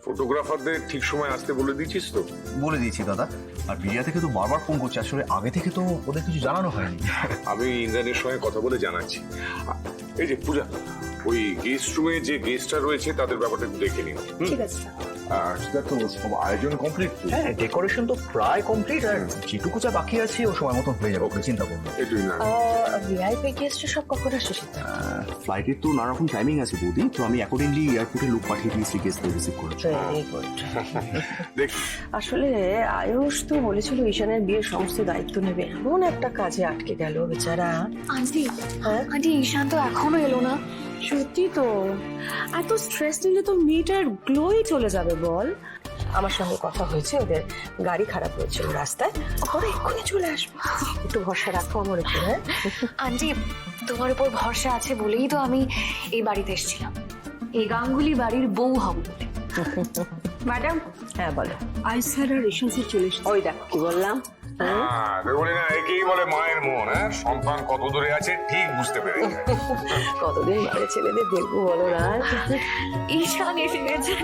ফটোগ্রাফারদের ঠিক সময় আসতে বলে দিয়েছিস তো? বলে দিয়েছি দাদা। আর বিরিয়া থেকে তো বারবার ফোন করছে, আসলে আগে থেকে তো ওদের কিছু জানানো হয়নি। আমি ইন্দ্রাণীর সঙ্গে কথা বলে জানাচ্ছি। এই যে পূজা, ওই গেস্ট রুমে যে গেস্টরা রয়েছে তাদের ব্যাপারটা একটু দেখে নিও। ঠিক আছে স্যার। আর সেটা তো সব আয়োজন কমপ্লিট। হ্যাঁ, ডেকোরেশন তো প্রায় কমপ্লিট, আর যেটুকু যা বাকি আছে ও সময় মতন হয়ে যাবে, ওকে চিন্তা করবো। এটুই না। ভিআইপি গেস্ট সব কখন আসছে সেটা? ফ্লাইটের তো নানা রকম টাইমিং আছে বৌদি, তো আমি অ্যাকর্ডিংলি এয়ারপোর্টে লোক পাঠিয়ে দিয়েছি গেস্টদের রিসিভ করেছি। Very good. দেখ, আসলে আয়ুষ তো বলেছিল ঈশানের বিয়ের সমস্ত দায়িত্ব নেবে, এমন একটা কাজে আটকে গেল বেচারা। আন্টি হ্যাঁ? আন্টি ঈশান তো এখনো এলো না। সত্যি তো, এত স্ট্রেস নিলে তো মেয়েটার গ্লোই চলে যাবে বল। আমার সঙ্গে কথা হয়েছে, ওদের গাড়ি খারাপ হয়েছিল রাস্তায়, ওরা এক্ষুনি চলে আসবে। একটু ভরসা রাখো আমার উপর। হ্যাঁ আন্টি তোমার উপর ভরসা আছে বলেই তো আমি এই বাড়িতে এসেছিলাম, এই গাঙ্গুলি বাড়ির বউ হব বলে। ম্যাডাম। হ্যাঁ বলো। আয়ুষ স্যার আর ঈশান স্যার চলে এসেছে। ওই দেখো কি বললাম। বলি না, একেই বলে মায়ের মন। হ্যাঁ, সন্তান কত দূরে আছে ঠিক বুঝতে পেরে যায়। কতদিন বাড়ি ছেলেদের দেখবো বলো না। ঈশান এসে গেছে।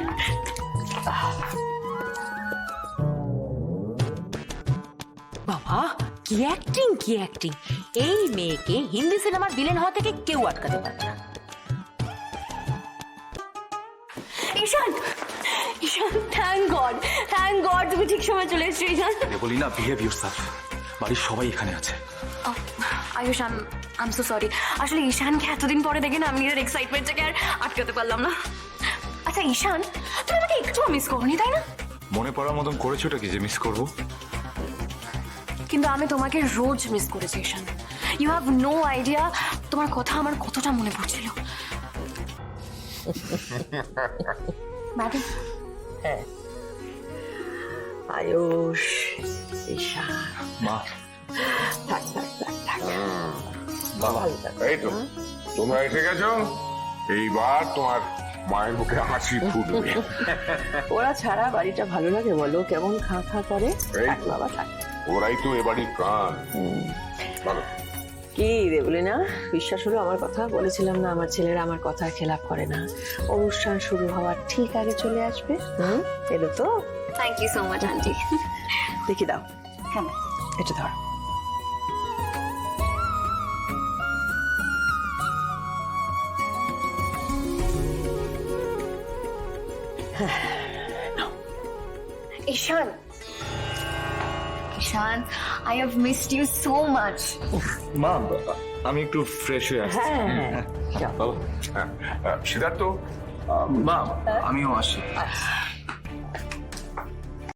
বাবা কি অ্যাক্টিং, কি অ্যাক্টিং! এই মেয়েকে হিন্দি সিনেমার ভিলেন হওয়া থেকে কেউ আটকাতে পারবে না। ঈশান ঈশান থ্যাংক গড তুমি ঠিক সময় চলে এসেছো ঈশান। বলি না, বিহেভ ইয়োরসেলফ, বাড়ির সবাই এখানে আছে। Ayush I am so sorry, আসলে ঈশানকে এতদিন পরে দেখে না আমি নিজের এক্সাইটমেন্টটাকে আর আটকাতে পারলাম না। আচ্ছা ঈশান, তুমি আমাকে একটু মিস করনি তাই না? মনে পড়ার মতন করেছোটা কি যে মিস করবো? কিন্তু আমি তোমাকে রোজ মিস করেছি ঈশান। ইউ হ্যাভ নো আইডিয়া তোমার কথা আমার কতটা মনে পড়ছিল। ম্যাডাম। হ্যাঁ, আয়ুষ, ঈশান, মা, থাক থাক থাক থাক। ভালো থাকো। এই তো তোমরা এসে গেছো, এইবার তোমার মায়ের মুখে হাসি ফুটবে। ওরা ছাড়া বাড়িটা ভালো লাগে বলো? কেমন খা খা করে। এই থাক তো। বাবা থাক। ওরাই তো এবারই প্রাণ। ভালো। কি রে বলি না, বিশ্বাস হলো আমার কথা? বলেছিলাম না আমার ছেলেরা আমার কথা খেলাপ করে না। অনুষ্ঠান শুরু হওয়ার ঠিক আগে চলে আসবে। এলো তো? Thank you so much aunty. দেখি দাও। হ্যাঁ এটা ধর। Ishan Ishan I have missed you so much. মা, আমি একটু ফ্রেশ হয়ে আসছি। হ্যাঁ সিদ্ধার্থ, মা আমিও আসি।